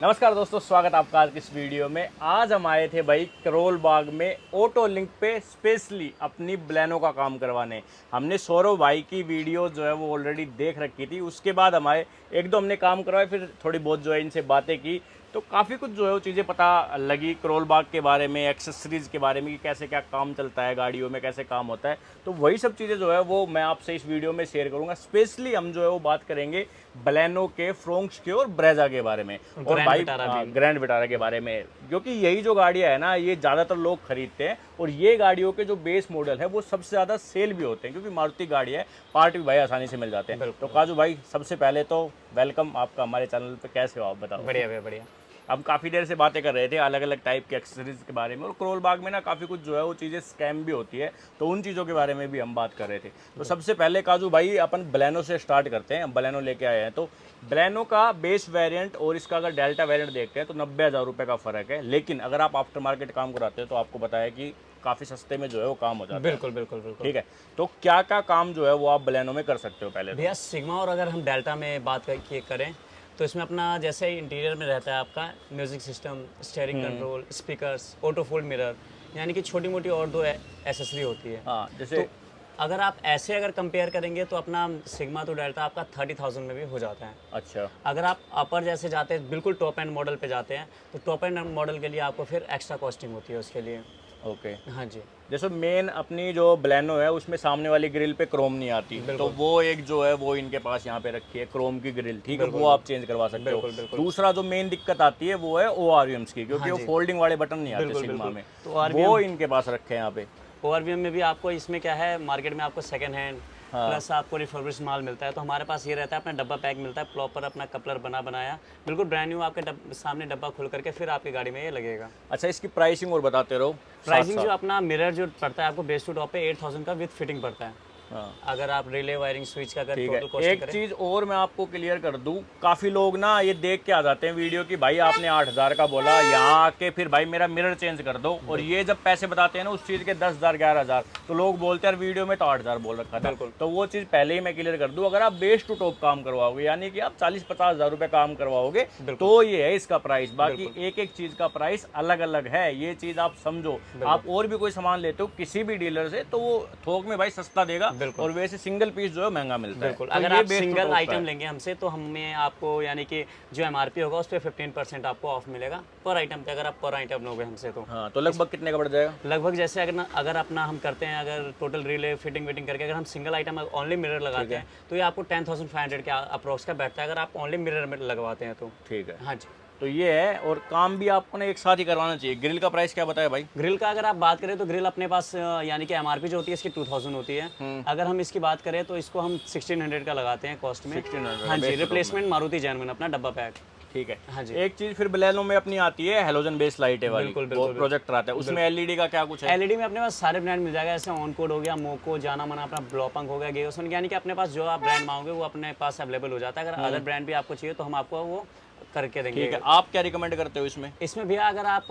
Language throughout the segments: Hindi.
नमस्कार दोस्तों, स्वागत आपका आज की इस वीडियो में। आज हम आए थे भाई करोल बाग में ऑटो लिंक पे स्पेशली अपनी बलेनो का काम करवाने। हमने सौरव भाई की वीडियो जो है वो ऑलरेडी देख रखी थी, उसके बाद हमारे एक दो हमने काम करवाए, फिर थोड़ी बहुत जो है इनसे बातें की तो काफ़ी कुछ जो है वो चीज़ें पता लगी करोल बाग के बारे में, एक्सेसरीज़ के बारे में कि कैसे क्या काम चलता है, गाड़ियों में कैसे काम होता है। तो वही सब चीज़ें जो है वो मैं आपसे इस वीडियो में शेयर करूंगा। स्पेशली हम जो है वो बात करेंगे बलेनो के, फ्रोंक्स के और ब्रेजा के बारे में, और भाई ग्रैंड विटारा के बारे में, क्योंकि यही जो गाड़ियाँ है ना ये ज़्यादातर लोग खरीदते हैं और ये गाड़ियों के जो बेस मॉडल है वो सबसे ज़्यादा सेल भी होते हैं, क्योंकि मारुति गाड़ी है, पार्ट भी भाई आसानी से मिल जाते हैं। तो काजू भाई, सबसे पहले तो वेलकम आपका हमारे चैनल पे। कैसे हो आप, बताओ? बढ़िया भैया बढ़िया। हम काफ़ी देर से बातें कर रहे थे अलग अलग टाइप के एक्सेसरीज के बारे में, और करोल बाग में ना काफ़ी कुछ जो है वो चीज़ें स्कैम भी होती है, तो उन चीज़ों के बारे में भी हम बात कर रहे थे। तो सबसे पहले काजू भाई अपन बलेनो से स्टार्ट करते हैं। हम बलेनो लेके आए हैं, तो बलेनो का बेस वेरिएंट और इसका अगर डेल्टा वेरिएंट देखते हैं तो 90,000 रुपये का फ़र्क है। लेकिन अगर आप आफ्टर मार्केट काम कराते हो तो आपको बताया कि काफ़ी सस्ते में जो है वो काम हो जाता है। बिल्कुल बिल्कुल बिल्कुल। ठीक है, तो क्या क्या काम जो है वो आप बलेनो में कर सकते हो पहले? भैया सिग्मा, और अगर हम डेल्टा में बात करें तो इसमें अपना जैसे इंटीरियर में रहता है आपका music system, steering control, speakers, auto fold mirror, यानी कि छोटी मोटी और दो एसेसरी होती है। हाँ, जैसे तो अगर आप ऐसे अगर कंपेयर करेंगे तो अपना सिग्मा तो डेल्टा आपका 30,000 में भी हो जाता है। अच्छा, अगर आप अपर जैसे जाते हैं, बिल्कुल टॉप एंड मॉडल पे जाते हैं, तो टॉप एंड मॉडल के लिए आपको फिर एक्स्ट्रा कॉस्टिंग होती है उसके लिए। ओके। हाँ जी, जैसे मेन अपनी जो बलेनो है उसमें सामने वाली ग्रिल पे क्रोम नहीं आती, तो वो एक जो है वो इनके पास यहाँ पे रखी है क्रोम की ग्रिल। ठीक है, वो आप चेंज करवा सकते हो। दूसरा जो मेन दिक्कत आती है वो है ORVMs की, क्योंकि वो फोल्डिंग वाले बटन नहीं आते सिग्मा में, तो वो इनके पास रखे हैं यहाँ पे। ORVM में भी आपको इसमें क्या है, मार्केट में आपको सेकंड हैंड प्लस आपको रिफर्बिश माल मिलता है। तो हमारे पास ये रहता है, अपना डब्बा पैक मिलता है प्रॉपर, अपना कपलर बनाया बिल्कुल ब्रांड न्यू, आपके सामने डब्बा खुल करके फिर आपकी गाड़ी में ये लगेगा। अच्छा, इसकी प्राइसिंग और बताते रहो। प्राइसिंग जो अपना मिरर जो पड़ता है आपको बेस टू टॉप पे 8,000 का विद फिटिंग पड़ता है। हाँ, अगर आप रिले वायरिंग स्विच का अगर ठीक टोटल है। कॉस्ट एक चीज और मैं आपको क्लियर कर दूं, काफी लोग ना ये देख के आ जाते हैं वीडियो की, भाई आपने 8,000 का बोला, यहाँ आके फिर भाई मेरा मिरर चेंज कर दो, और ये जब पैसे बताते हैं ना उस चीज के 10,000 11,000, तो लोग बोलते हैं यार वीडियो में तो 8,000 बोल रखा था। तो वो चीज पहले ही मैं क्लियर कर दूं, अगर आप बेस टू टॉप काम करवाओगे यानी कि आप 40-50 हजार रुपए काम करवाओगे तो ये है इसका प्राइस। बाकी एक एक चीज का प्राइस अलग अलग है, ये चीज आप समझो। आप और भी कोई सामान लेते हो किसी भी डीलर से तो वो थोक में भाई सस्ता देगा, और वैसे सिंगल पीस जो है महंगा मिलता है। बिल्कुल, तो अगर ये आप base to single top item है। लेंगे हमसे तो हमें आपको यानी कि जो MRP होगा उस पर 15% आपको ऑफ मिलेगा पर आइटम पे, अगर आप पर आइटम लोगे हमसे तो। हाँ, तो लगभग कितने का पड़ जाएगा? लगभग जैसे अगर अपना हम करते हैं, अगर टोटल रिले फिटिंग विटिंग करके अगर हम सिंगल आइटम ओनली मिरर लगाते हैं तो ये आपको 10,500 के अप्रोक्स का बैठता है, अगर आप ओनली मिरर में लगवाते हैं तो। ठीक है, हाँ जी। तो ये है, और काम भी आपको ना एक साथ ही करवाना चाहिए। ग्रिल का प्राइस क्या बताया भाई? ग्रिल का अगर आप बात करें तो ग्रिल अपने पास यानी कि MRP जो होती है इसकी 2,000 होती है। अगर हम इसकी बात करें तो इसको हम 1,600 का लगाते हैं कॉस्ट में। 1,600? हाँ जी, रिप्लेसमेंट मारुति जैनविन अपना डब्बा पैक। ठीक है। हाँ जी। एक चीज फिर बलेनो में अपनी आती है हेलोजन बेस लाइट है वाली, वो प्रोजेक्टर आता है, उसमें LED का क्या कुछ है? LED में अपने पास सारे ब्रांड मिल जाएगा, जैसे ऑन कोड हो गया, मोको, जाना माना अपना ब्लॉपंग हो गया, गेओसन, यानी कि अपने पास जो आप ब्रांड मांगोगे वो अपने पास अवेलेबल हो जाता है। अगर अदर ब्रांड भी आपको चाहिए तो हम आपको वो करके देंगे। ठीक है, आप क्या रिकमेंड करते हो इसमें? इसमें भैया अगर आप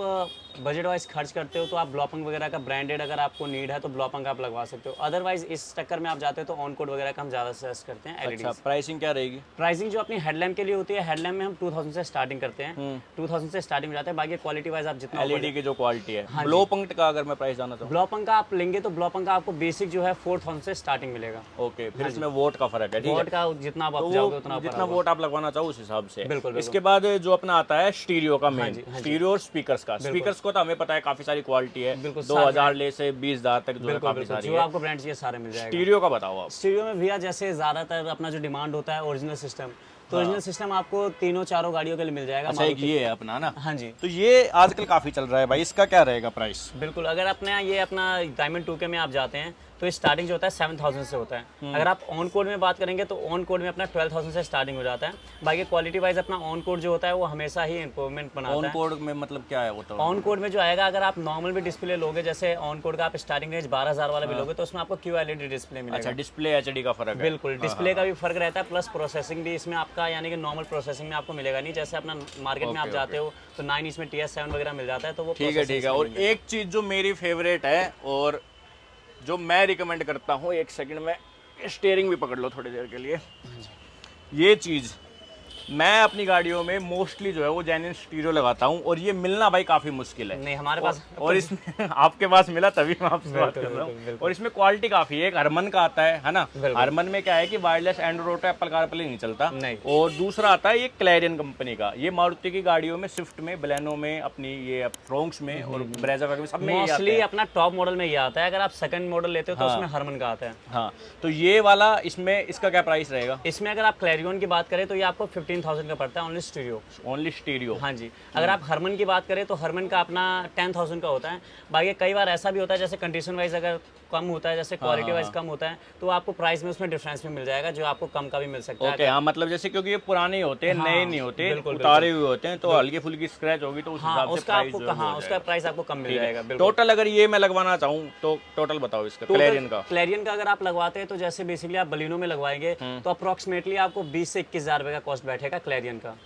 बजट वाइज खर्च करते हो तो आप ब्लॉपंग वगैरह का ब्रांडेड अगर आपको नीड है तो ब्लॉपंग आप लगवा सकते हो। अदरवाइज इस चक्कर में आप जाते हो तो ऑन कोड वगैरह का हम ज़्यादा सजेस्ट करते हैं। अच्छा, प्राइसिंग क्या रहेगी? प्राइसिंग जो अपनी हेडलैम्प के लिए होती है, हेडलैम्प में हम 2,000 से स्टार्टिंग करते हैं। 2,000 से स्टार्टिंग हो जाता है। बाकी क्वालिटी वाइज आप जितना LED की जो क्वालिटी है। ब्लो पंक्ट का अगर मैं प्राइस जाना चाहूँ? ब्लॉपंग का आप लेंगे तो ब्लॉपंग का आपको बेसिक जो है 4,000 से स्टार्टिंग मिलेगा। ओके, फिर इसमें वोट का फर्क है। ठीक है, वोट का जितना आप जाओगे उतना जितना वोट आप लगवाना चाहो उस हिसाब से। बिल्कुल। इसके बाद जो अपना आता है स्टीरियो का मेन, स्टीरियो और स्पीकर्स का। स्पीकर्स को तो हमें पता है काफी सारी क्वालिटी है, 2,000 ले से 20,000 तक जो है काफी सारी जो है। आपको ब्रांड चाहिए सारे मिल जाएगा। स्टीरियो का बताओ आप। स्टीरियो में भैया जैसे ज्यादातर अपना जो डिमांड होता है ओरिजिनल सिस्टम, तो ओरिजिनल सिस्टम आपको तीनों चारों गाड़ियों के लिए मिल जाएगा। अच्छा, एक ये है अपना ना? हाँ जी, तो ये आजकल काफी चल रहा है भाई, इसका क्या रहेगा प्राइस? बिल्कुल। अगर अपने ये अपना डायमंड 2K में आप जाते हैं तो स्टार्टिंग जो होता है 7,000 से होता है। अगर आप ऑन कोड में बात करेंगे तो ऑन कोड में अपना 12,000 से स्टार्टिंग हो जाता है। बाकी क्वालिटी वाइज अपना ऑन कोड जो होता है वो हमेशा ही इंप्रूवमेंट बनाता है। ऑन कोड में मतलब क्या है वो? तो ऑन कोड में जो आएगा, अगर आप नॉर्मल भी डिस्प्ले लोगे, जैसे ऑन कोड का आप स्टार्टिंग रेंज 12,000 वाला भी लोगे तो उसमें आपको QLED डिस्प्ले मिलेगा। अच्छा, डिस्प्ले HD का फर्क है? बिल्कुल, डिस्प्ले का भी फर्क रहता है, प्लस प्रोसेसिंग भी इसमें आपका यानी कि नॉर्मल प्रोसेसिंग में आपको मिलेगा नहीं। जैसे अपना मार्केट में आप जाते हो तो 9 इंच में TS7 वगैरह मिल जाता है, तो वो ठीक है। और एक चीज जो मेरी फेवरेट है और जो मैं रिकमेंड करता हूँ, एक सेकंड में स्टीयरिंग भी पकड़ लो थोड़ी देर के लिए। ये चीज मैं अपनी गाड़ियों में मोस्टली जो है वो जेन्युइन स्टीरियो लगाता हूँ, और ये मिलना भाई काफी मुश्किल है। नहीं हमारे पास और इसमें आपके पास मिला तभी मैं आपसे बात कर रहा हूँ। और इसमें क्वालिटी काफी है। एक हरमन का आता है ना, हरमन में क्या है कि wireless Android auto Apple CarPlay नहीं चलता। नहीं। और दूसरा आता है ये क्लैरियन कंपनी का, ये मारुति की गाड़ियों में, स्विफ्ट में, बलेनो में, अपनी ये फ्रोंक्स में और ब्रेजा में सब में मोस्टली अपना टॉप मॉडल में ये आता है। अगर आप सेकंड मॉडल लेते हो तो उसमें हरमन का आता है। हाँ, तो ये वाला इसमें इसका क्या प्राइस रहेगा? इसमें अगर आप क्लैरियन की बात करें तो ये आपको 15,000 का पड़ता है ओनली स्टीरियो। Only stereo? हाँ जी। अगर आप हरमन की बात करें तो हरमन का अपना 10,000 का होता है। बाकी कई बार ऐसा भी होता है जैसे कंडीशन वाइज अगर कम होता है, जैसे क्वालिटी वाइज कम होता है, तो आपको प्राइस में उसमें डिफरेंस भी मिल जाएगा, जो आपको कम का भी मिल सकता है। ओके, हाँ, मतलब जैसे क्योंकि ये पुराने होते हैं, नए नहीं होते, उतारे हुए होते हैं, तो हल्की फुल्की स्क्रैच होगी तो उस हिसाब से प्राइस जो है उसका प्राइस आपको कम मिल जाएगा। टोटल अगर ये मैं लगवाना चाहूँ तो टोटल बताओ इसका क्लैरियन का। क्लैरियन का अगर आप लगवाते हैं तो जैसे बेसिकली आप बलिनो में लगवाएंगे तो अप्रोक्सीमेटली आपको 20 से 21,000 रुपए का कॉस्ट बैठेगा क्लैरियन का।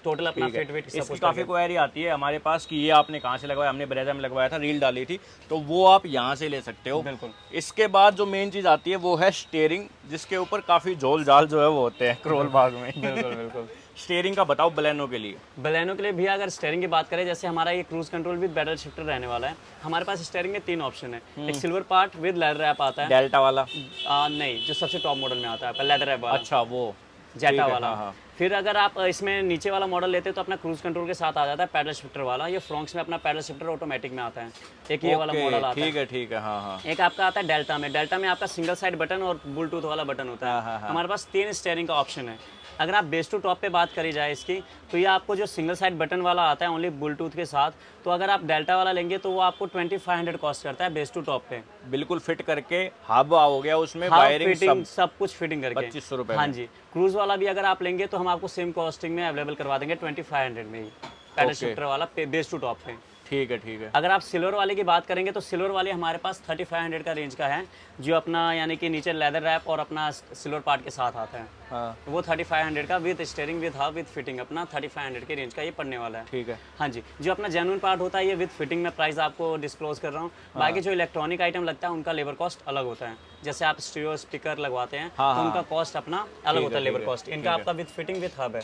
टोटल अपना फिट वेट सब कुछ। काफी क्वेरी आती है हमारे पास कि ये आपने कहाँ से लगवाया, हमने ब्रेजा में लगवाया था, रील डाली थी, तो वो आप यहाँ से ले सकते हो। बिल्कुल। इसके बाद जो मेन चीज आती है वो है स्टीयरिंग, जिसके ऊपर काफी झोल झाल जो है वो होते हैं करोल बाग में। बिल्कुल बिल्कुल। स्टीयरिंग का बताओ बलेनो के लिए। बलेनो के लिए भी अगर स्टीयरिंग की बात करें, जैसे हमारा ये cruise control with pedal shifter रहने वाला है। हमारे पास स्टीयरिंग में 3 ऑप्शन है। एक silver part with leather wrap आता है। डेल्टा वाला? नहीं, जो सबसे टॉप मॉडल में आता है आपका लेदर रैप वाला। अच्छा, वो जेटा वाला। फिर अगर आप इसमें नीचे वाला मॉडल लेते हैं तो अपना क्रूज कंट्रोल के साथ आ जाता है पैडल शिफ्टर वाला। ये फ्रॉन्क्स में अपना पैडल शिफ्टर ऑटोमेटिक में आता है। एक ये वाला मॉडल आता है। ठीक है। हाँ। एक आपका आता है डेल्टा में। डेल्टा में आपका सिंगल साइड बटन और ब्लूटूथ वाला बटन होता है। हमारे पास 3 स्टीयरिंग का ऑप्शन है। अगर आप बेस टू टॉप पे बात करी जाए इसकी, तो ये आपको जो सिंगल साइड बटन वाला आता है ओनली ब्लूटूथ के साथ, तो अगर आप डेल्टा वाला लेंगे तो वो आपको 2500 कॉस्ट करता है बेस टू टॉप पे। बिल्कुल फिट करके, हब हो गया उसमें, वायरिंग सब कुछ फिटिंग करके 2500 रुपए। हाँ जी। क्रूज वाला भी अगर आप लेंगे तो हम आपको सेम कॉस्टिंग में अवेलेबल करवा देंगे 2500 में ही, पैडल शिफ्टर वाला बेस टू टॉप पे। ठीक है। अगर आप सिल्वर वाले की बात करेंगे तो सिल्वर वाले हमारे पास 3500 का रेंज का है, जो अपना यानी कि नीचे लेदर रैप और अपना सिल्वर पार्ट के साथ आता है। हाँ। वो 3500 का with steering with hub with fitting अपना 3500 के रेंज का ये पड़ने वाला है। ठीक है। हाँ जी। जो अपना जेन्युइन पार्ट होता है ये विद फिटिंग में प्राइस आपको डिस्क्लोज कर रहा हूँ। बाकी जो इलेक्ट्रॉनिक आइटम लगता है उनका लेबर कॉस्ट अलग होता है। जैसे आप स्टीरियो स्पीकर लगवाते हैं तो उनका कॉस्ट अपना अलग होता है, लेबर कॉस्ट। इनका आपका विद फिटिंग विद हब है।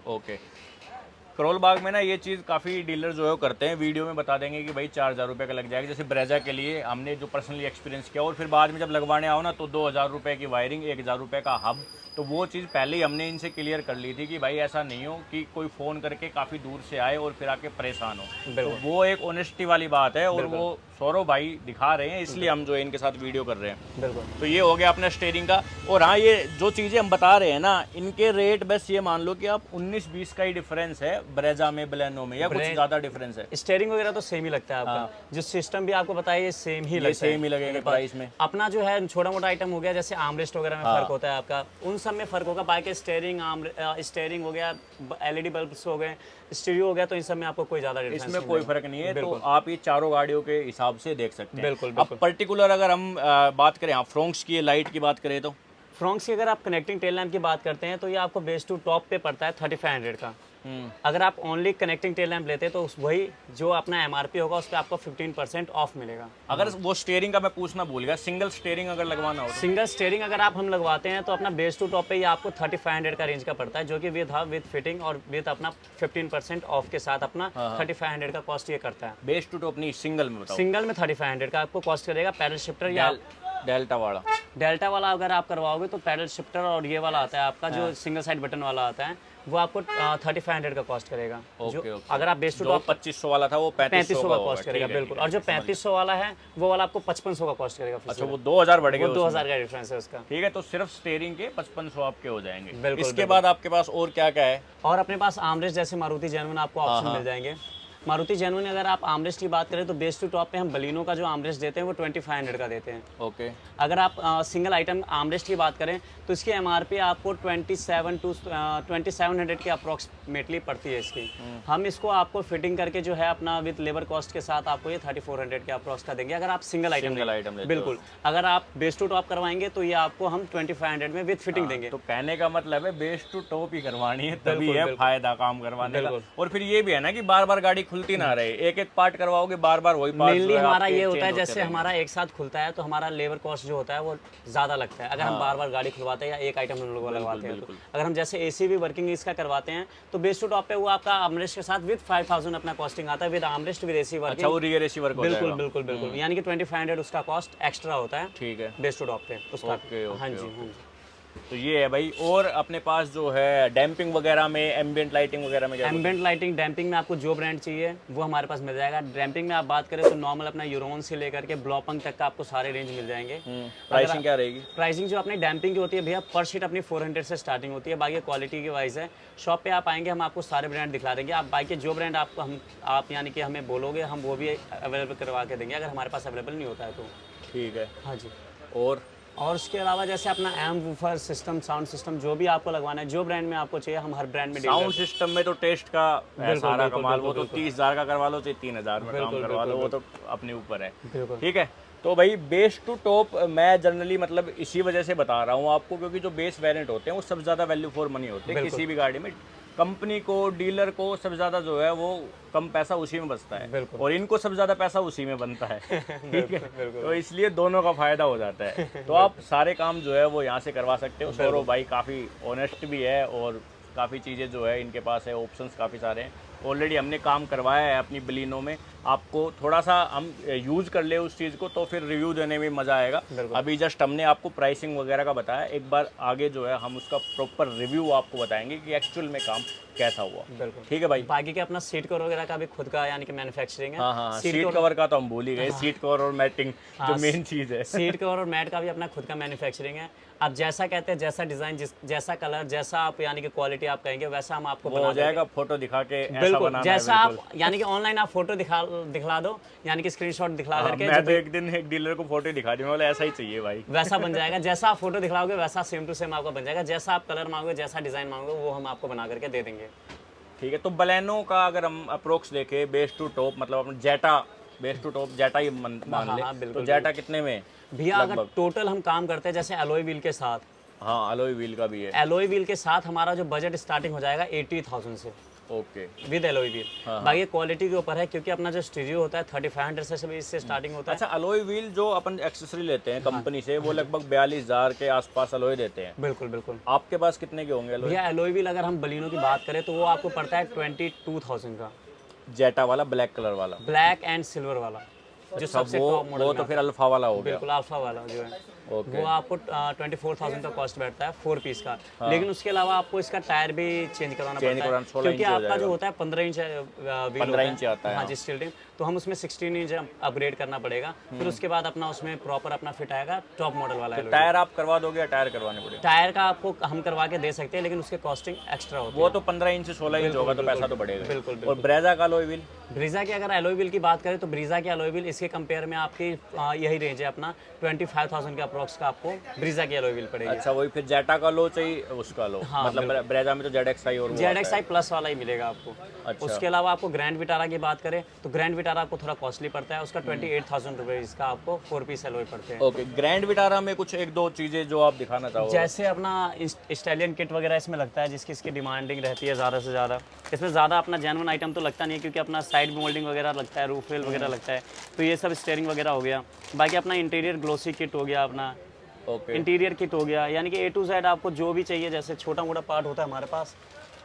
ओके। करोल बाग में ना ये चीज़ काफ़ी डीलर जो है वो करते हैं, वीडियो में बता देंगे कि भाई 4,000 रुपये का लग जाएगा। जैसे ब्रेजा के लिए हमने जो पर्सनली एक्सपीरियंस किया, और फिर बाद में जब लगवाने आओ ना तो 2,000 रुपये की वायरिंग, 1,000 रुपये का हब। तो वो चीज़ पहले ही हमने इनसे क्लियर कर ली थी कि भाई ऐसा नहीं हो कि कोई फ़ोन करके काफ़ी दूर से आए और फिर आके परेशान हो। तो वो एक ऑनेस्टी वाली बात है, और वो सौरभ भाई दिखा रहे हैं, इसलिए हम जो है इनके साथ वीडियो कर रहे हैं। बिल्कुल। तो ये हो गया अपना स्टीयरिंग का। और हाँ, ये जो चीज़ें हम बता रहे हैं ना, इनके रेट बस ये मान लो कि आप 19-20 का ही डिफरेंस है ब्रेजा में, बलेनो में, या कुछ ज़्यादा डिफरेंस है? स्टीयरिंग वगैरह तो सेम ही लगता है आपका। जो सिस्टम भी आपको बताया ये सेम ही लगता है। सेम ही लगेगा प्राइस में। अपना जो है छोटा मोटा आइटम हो गया, जैसे आर्मरेस्ट वगैरह में फर्क होता है आपका, उन सब में फर्क होगा। बाकी स्टीयरिंग हो गया, एलईडी बल्ब्स हो गए, स्टीरियो हो गया, तो इन सब में आपको कोई ज्यादा डिफरेंस इसमें कोई फर्क नहीं है। तो आप ये चारों गाड़ियों के हिसाब से देख सकते हैं। बिल्कुल। अब पर्टिकुलर अगर हम बात करें, हाँ, फ्रोंक्स की लाइट की बात करें तो फ्रॉन्क्स की अगर आप कनेक्टिंग टेल लैम्प की बात करते हैं तो ये आपको बेस टू टॉप पे पड़ता है 3500 का। अगर आप ओनली कनेक्टिंग टेल लैम्प लेते हैं तो वही जो अपना एमआरपी होगा उस पर आपको 15% ऑफ मिलेगा। अगर वो स्टीयरिंग का मैं पूछना भूल गया, सिंगल स्टीयरिंग अगर लगवाना हो तो? सिंगल स्टीयरिंग अगर आप हम लगवाते हैं तो अपना बेस टू टॉप पे ये आपको 3500 का रेंज का पड़ता है, जो कि विद हब विद फिटिंग और विद अपना 15% ऑफ के साथ अपना 3500 का कॉस्ट ये करता है। बेस टू टॉप नहीं, सिंगल में बताओ। सिंगल में 3500 का आपको कॉस्ट करेगा। पैडल शिफ्टर या डेल्टा वाला? डेल्टा वाला अगर आप करवाओगे तो पैडल शिफ्टर और ये वाला आता है आपका जो सिंगल साइड बटन वाला आता है, वो आपको 3500 का कॉस्ट करेगा। जो अगर आप बेस टू टॉप 2500 वाला था वो 3500 का कॉस्ट करेगा। बिल्कुल। और जो 3500 वाला है वो वाला आपको 5500 का कॉस्ट करेगा। अच्छा, वो 2000 बढ़ गया, 2000 का डिफरेंस है उसका। ठीक है, तो सिर्फ स्टीयरिंग के 5500 आपके हो जाएंगे। बिल्कुल। इसके बाद आपके पास और क्या क्या है? और अपने पास आर्मरेस्ट जैसे मारुति जेन्युइन आपको ऑप्शन मिल जाएंगे। मारुति जेन्युइन अगर आप आर्मरेस्ट की बात करें तो बेस टू टॉप पे हम बलिनो का जो आर्मरेस्ट देते हैं वो 2500 का देते हैं। ओके। अगर आप सिंगल आइटम आर्मरेस्ट की बात करें तो इसकी एमआरपी आपको 2700 के अप्रॉक्सीमेटली पड़ती है इसकी। हम इसको आपको फिटिंग करके जो है अपना विद लेबर कॉस्ट के साथ आपको ये 3400 के अप्रॉक्स का देंगे, अगर आप सिंगल आइटम बिल्कुल। अगर आप बेस टू टॉप करवाएंगे तो ये आपको हम 2500 में विद फिटिंग देंगे। तो कहने का मतलब है बेस टू टॉप ही करवानी है, तभी है फायदा काम करवाने का। और फिर ये भी है ना कि बार बार गाड़ी खुलती ना रहे, एक एक पार्ट करवाओगे बार बार वही पार्ट। मेनली हमारा ये होता है जैसे हमारा एक साथ खुलता है तो हमारा लेबर कॉस्ट जो होता है वो ज़्यादा लगता है अगर हम बार बार गाड़ी खुलवाते हैं या एक आइटम हम लोग लगवाते हैं तो। अगर हम जैसे एसी भी वर्किंग इसका करवाते हैं तो बेस टू टॉप पे वो आपका आर्मरेस्ट के साथ विद 5000 अपना कॉस्टिंग आता है, with armrest with AC working. अच्छा, वो रियर एसी वर्क होता है। बिल्कुल बिल्कुल बिल्कुल, यानी कि 2500 उसका कॉस्ट एक्स्ट्रा होता है। ठीक है, बेस टू टॉप पे उसका। ओके, हाँ जी, हाँ जी। तो ये है भाई। और अपने पास जो है डैम्पिंग वगैरह में, एम्बिएंट लाइटिंग वगैरह में क्या? एम्बिएंट लाइटिंग डैम्पिंग में आपको जो ब्रांड चाहिए वो हमारे पास मिल जाएगा। डैम्पिंग में आप बात करें तो नॉर्मल अपना यूरोन से लेकर के ब्लॉपंग तक का आपको सारे रेंज मिल जाएंगे। प्राइसिंग क्या रहेगी? प्राइसिंग जो अपनी डैम्पिंग की होती है भैया पर शीट अपनी 400 से स्टार्टिंग होती है। बाकी क्वालिटी की वाइज है, शॉप पे आप आएंगे हम आपको सारे ब्रांड दिखला देंगे। आप बाकी जो ब्रांड आपको आप यानी कि हमें बोलोगे हम वो भी अवेलेबल करवा के देंगे अगर हमारे पास अवेलेबल नहीं होता है तो। ठीक है। हाँ जी। और उसके अलावा जैसे अपना amp woofer system, sound system जो भी आपको लगवाना है, जो ब्रांड में आपको चाहिए हम हर ब्रांड में साउंड सिस्टम में तो टेस्ट का है सारा कमाल। वो तो 30,000 का करवा लो चाहे 3,000 में काम करवा लो, वो तो अपने ऊपर है। ठीक है। तो भाई बेस टू टॉप मैं जनरली मतलब इसी वजह से बता रहा हूँ आपको, क्योंकि जो बेस वेरिएंट होते हैं वो सबसे ज़्यादा वैल्यू फॉर मनी होते हैं किसी भी गाड़ी में। कंपनी को, डीलर को सबसे ज़्यादा जो है वो कम पैसा उसी में बचता है और इनको सबसे ज़्यादा पैसा उसी में बनता है। ठीक है, तो इसलिए दोनों का फ़ायदा हो जाता है। तो आप सारे काम जो है वो यहाँ से करवा सकते हो। सौरभ भाई काफ़ी ऑनेस्ट भी है और काफ़ी चीज़ें जो है इनके पास है, ऑप्शंस काफ़ी सारे हैं। ऑलरेडी हमने काम करवाया है अपनी बलिनो में, आपको थोड़ा सा हम यूज़ कर ले उस चीज़ को तो फिर रिव्यू देने में मज़ा आएगा। अभी जस्ट हमने आपको प्राइसिंग वगैरह का बताया, एक बार आगे जो है हम उसका प्रॉपर रिव्यू आपको बताएंगे कि एक्चुअल में काम कैसा हुआ। ठीक है भाई। बाकी के अपना सीट कवर वगैरह का भी खुद का यानी कि मैन्युफैक्चरिंग है। हाँ, सीट कवर का तो हम भूल ही गए। सीट कवर और मैटिंग जो मेन चीज़ है। सीट कवर और मैट का भी अपना खुद का मैन्युफैक्चरिंग है। आप जैसा कहते हैं, जैसा डिज़ाइन, जैसा कलर, जैसा आप यानी कि क्वालिटी आप कहेंगे वैसा हम आपको बना जाएगा। फोटो दिखा के बिल्कुल जैसा आप यानी कि ऑनलाइन आप फोटो दिखला दो यानी कि स्क्रीनशॉट दिखला करके। मैं तो एक दिन एक डीलर को फोटो दिखा दी, बोला ऐसा ही चाहिए भाई, वैसा बन जाएगा। जैसा आप फोटो दिखलाओगे वैसा सेम टू सेम आपको बन जाएगा। जैसा आप कलर मांगोगे, जैसा डिज़ाइन मांगोगे वो हम आपको बना करके दे देंगे। ठीक है। तो बलेनो का अगर हम अप्रोक्स देखें बेस टू टॉप, मतलब अपना जेटा बेस टू टॉप जेटा ही मान ले, तो जेटा कितने में भैया? अगर टोटल हम काम करते हैं जैसे एलॉय व्हील के साथ, हाँ एलॉय व्हील का भी है। एलॉय व्हील के साथ हमारा जो बजट स्टार्टिंग हो जाएगा 80,000 से। Okay, with alloy wheel. बाकी क्वालिटी के ऊपर है क्योंकि अपना जो स्टीरियो होता है 3500 से भी इससे स्टार्टिंग होता है। अच्छा, एलॉय व्हील जो अपन एक्सेसरी लेते हैं कंपनी से वो लगभग 42,000 के आसपास एलॉय देते हैं। बिल्कुल बिल्कुल। आपके पास कितने के होंगे एलॉय? भैया एलॉय व्हील अगर हम बलिनो की बात करें तो वो आपको पड़ता है 22,000 का। जेटा वाला ब्लैक कलर वाला, ब्लैक एंड सिल्वर वाला जो सबसे टॉप मॉडल वो तो फिर अल्फा वाला हो गया। बिल्कुल अल्फा वाला जो है वो आपको 24,000 का कॉस्ट बैठता है 4 पीस का। लेकिन उसके अलावा आपको इसका टायर भी चेंज करवाना पड़ता है क्योंकि आपका जो होता है 15 इंच 15 इंच आता है। हाँ जी, स्टील रिम, तो हम उसमें 16 इंच अपग्रेड करना पड़ेगा। फिर उसके बाद अपना उसमें प्रॉपर अपना फिट आएगा टॉप मॉडल वाला। टायर आप करवा दोगे या टायर करवाने पड़ेगा? टायर का आपको हम करवा के दे सकते हैं लेकिन उसके कॉस्टिंग एक्स्ट्रा होती है। वो तो 15 इंच से 16 इंच होगा तो पैसा तो बढ़ेगा। बिल्कुल। और ब्रेजा का एलॉय व्हील? ब्रीजा की अगर एलॉय व्हील की बात करें तो ब्रीजा की एलॉय व्हील इसके कंपेयर में आपकी यही रेंज है अपना 25,000 के अप्रोक्स का आपको ब्रीजा की एलॉय व्हील पड़ेगी। अच्छा, वही फिर जेटा का लो चाहिए उसका लो। हाँ, मतलब ब्रेजा में तो ZXi और ZXi प्लस वाला ही मिलेगा आपको। अच्छा। उसके अलावा आपको ग्रैंड विटारा की बात करें तो ग्रैंड विटारा आपको थोड़ा कॉस्टली पड़ता है, उसका 28,000 रुपीज़ का आपको 4 पीस एलॉय पड़ते हैं। ओके, ग्रैंड विटारा में कुछ एक दो चीज़ें जो आप दिखाना चाहो? जैसे अपना स्टाइलियन किट वगैरह इसमें लगता है जिसकी इसकी डिमांडिंग रहती है ज़्यादा से ज़्यादा। इसमें ज़्यादा अपना जेन्युइन आइटम तो लगता नहीं है क्योंकि अपना साइड मोल्डिंग वगैरह लगता है, रूफ रेल वगैरह लगता है, तो ये सब स्टीयरिंग वगैरह हो गया। बाकी अपना इंटीरियर ग्लोसी किट हो गया, अपना इंटीरियर किट हो गया, यानी कि A to Z आपको जो भी चाहिए। जैसे छोटा मोटा पार्ट होता है हमारे पास,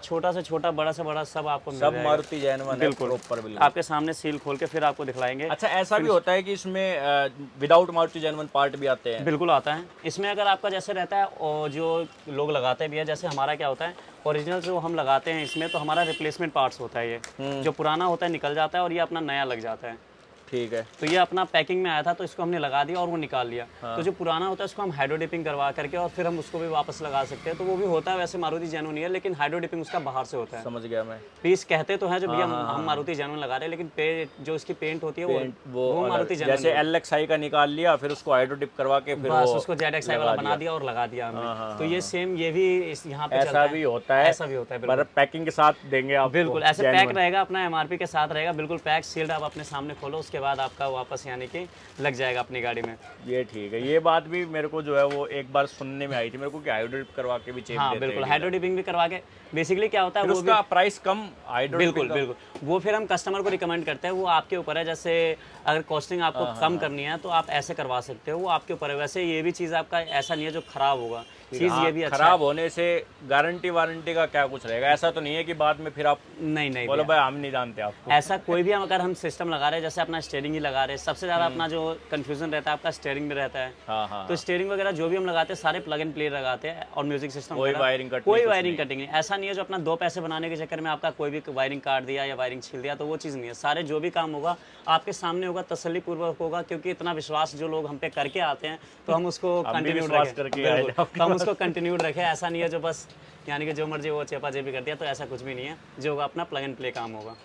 छोटा से छोटा बड़ा से बड़ा सब आपको मिल जाएगा। सब मारुति जेन्युइन है प्रॉपर, बिल्कुल आपके सामने सील खोल के फिर आपको दिखलाएंगे। अच्छा, ऐसा भी होता है कि इसमें विदाउट मारुति जेन्युइन पार्ट भी आते हैं? बिल्कुल आता है। इसमें अगर आपका जैसे रहता है और जो लोग लगाते भी है, जैसे हमारा क्या होता है ओरिजिनल जो हम लगाते हैं इसमें तो हमारा रिप्लेसमेंट पार्ट्स होता है। ये जो पुराना होता है निकल जाता है और ये अपना नया लग जाता है। ठीक है। तो ये अपना पैकिंग में आया था तो इसको हमने लगा दिया और वो निकाल लिया। तो जो पुराना होता है उसको हम हाइड्रो डिपिंग करवा करके और फिर हम उसको भी वापस लगा सकते हैं। तो वो भी होता है, वैसे मारुति जेन्युइन है लेकिन हाइड्रो डिपिंग उसका बाहर से होता है। समझ गया मैं। पीस कहते तो हैं जो भैया हम मारुति जेन्युइन लगा रहे हैं लेकिन जो इसकी पेंट होती है वो मारुति जेन्युइन। जैसे LXi का निकाल लिया फिर उसको हाइड्रो डिप करवा के फिर बस उसको ZXi वाला बना दिया और लगा दिया हमने। तो ये सेम ये भी यहाँ पे ऐसा भी होता है। ऐसा भी होता है पर पैकिंग के साथ देंगे आप? बिल्कुल ऐसे पैक रहेगा, अपना MRP के साथ रहेगा, बिल्कुल पैक सील्ड। आप अपने सामने खोलो, उसके उसके बाद आपका वापस यानी कि लग जाएगा अपनी गाड़ी में। ये ठीक है, ये बात भी मेरे को जो है वो एक बार सुनने में आई थी मेरे को कि हाइड्रो डिप करवा के भी चेक हाँ देते बिल्कुल, हैं हाइड्रो डिपिंग भी करवा के बेसिकली क्या होता है फिर वो उसका प्राइस कम हाइड्रो बिल्कुल बिल्कुल, वो फिर हम कस्टमर को रिकमेंड करते हैं, वो आपके ऊपर है। जैसे अगर कॉस्टिंग आपको कम करनी है तो आप ऐसे करवा सकते हो, वो आपके ऊपर है। वैसे ये भी चीज़ आपका ऐसा नहीं है जो खराब होगा, चीज़ ये भी अच्छा खराब होने से गारंटी वारंटी का क्या कुछ रहेगा? ऐसा तो नहीं है कि बाद में फिर आप नहीं नहीं बोलो भाई हम नहीं जानते आपको। ऐसा कोई भी अगर हम सिस्टम लगा रहे हैं, जैसे अपना स्टीयरिंग ही लगा रहे हैं, सबसे ज़्यादा अपना जो कंफ्यूजन रहता है आपका स्टीयरिंग में रहता है। हाँ हाँ, तो स्टीयरिंग वगैरह जो भी हम लगाते हैं सारे प्लग एंड प्ले लगाते हैं, और म्यूजिक सिस्टम कोई वायरिंग कट कोई वायरिंग कटिंग नहीं। ऐसा नहीं है जो अपना 2 पैसे बनाने के चक्कर में आपका कोई भी वायरिंग काट दिया या वायरिंग छील दिया, तो वो चीज़ नहीं है। सारे जो भी काम होगा आपके सामने होगा, तसल्ली पूर्वक होगा, क्योंकि इतना विश्वास जो लोग हम पे करके आते हैं तो हम उसको कंटिन्यू रखें। ऐसा नहीं है जो बस यानी कि जो मर्जी वो चेपाचेपी कर दिया, तो ऐसा कुछ भी नहीं है। जो होगा अपना प्लग एंड प्ले काम होगा।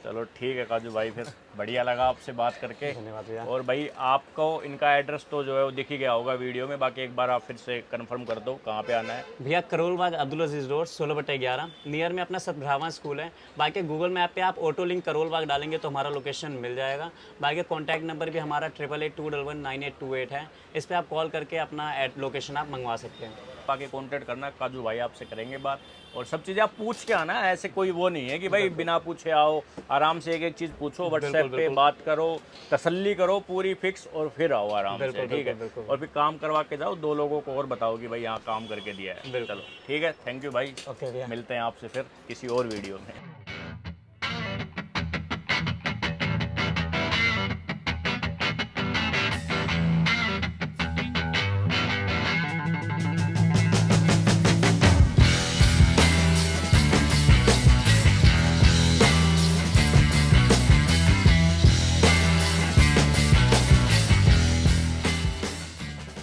चलो ठीक है काजू भाई, फिर बढ़िया लगा आपसे बात करके। धन्यवाद भैया। और भाई आपको इनका एड्रेस तो जो है वो दिख ही गया होगा वीडियो में, बाकी एक बार आप फिर से कंफर्म कर दो कहाँ पे आना है। भैया करोल बाग अब्दुल अजीज रोड 16/11 नियर में अपना सतभ्रावा स्कूल है। बाकी गूगल मैप पे आप ऑटो लिंक करोल बाग डालेंगे तो हमारा लोकेशन मिल जाएगा। बाकी कॉन्टैक्ट नंबर भी हमारा 8882119828 है, इस पर आप कॉल करके अपना लोकेशन आप मंगवा सकते हैं। बाकी कांटेक्ट करना, काजू भाई आपसे करेंगे बात, और सब चीज़ें आप पूछ के आना। ऐसे कोई वो नहीं है कि भाई बिना पूछे आओ, आराम से एक एक चीज़ पूछो, व्हाट्सएप पे बात करो, तसल्ली करो पूरी फिक्स, और फिर आओ आराम से, ठीक है। और फिर काम करवा के जाओ, 2 लोगों को और बताओ कि भाई यहाँ काम करके दिया है। चलो ठीक है, थैंक यू भाई, ओके भैया, मिलते हैं आपसे फिर किसी और वीडियो में।